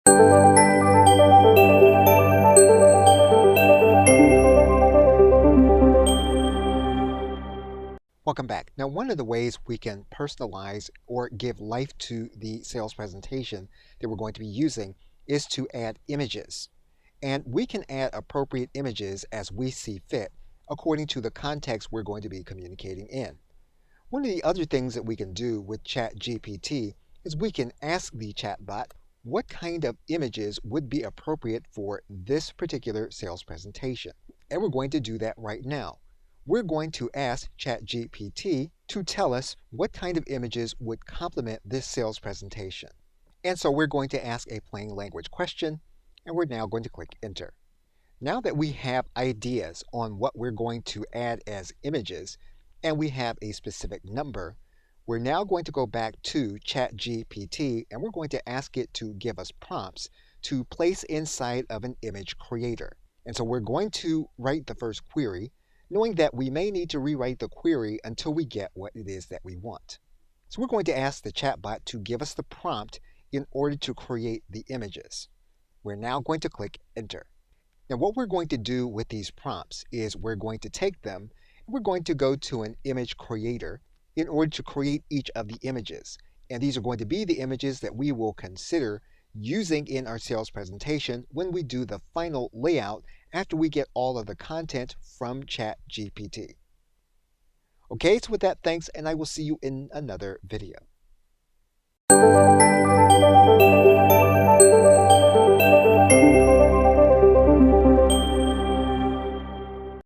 Welcome back. Now, one of the ways we can personalize or give life to the sales presentation that we're going to be using is to add images. And we can add appropriate images as we see fit according to the context we're going to be communicating in. One of the other things that we can do with ChatGPT is we can ask the chatbot what kind of images would be appropriate for this particular sales presentation. And we're going to do that right now. We're going to ask ChatGPT to tell us what kind of images would complement this sales presentation. And so we're going to ask a plain language question, and we're now going to click Enter. Now that we have ideas on what we're going to add as images, and we have a specific number, we're now going to go back to ChatGPT and we're going to ask it to give us prompts to place inside of an image creator. And so we're going to write the first query, knowing that we may need to rewrite the query until we get what it is that we want. So we're going to ask the chatbot to give us the prompt in order to create the images. We're now going to click Enter. Now what we're going to do with these prompts is we're going to take them and we're going to go to an image creator in order to create each of the images. And these are going to be the images that we will consider using in our sales presentation when we do the final layout after we get all of the content from ChatGPT. Okay, so with that, thanks, and I will see you in another video.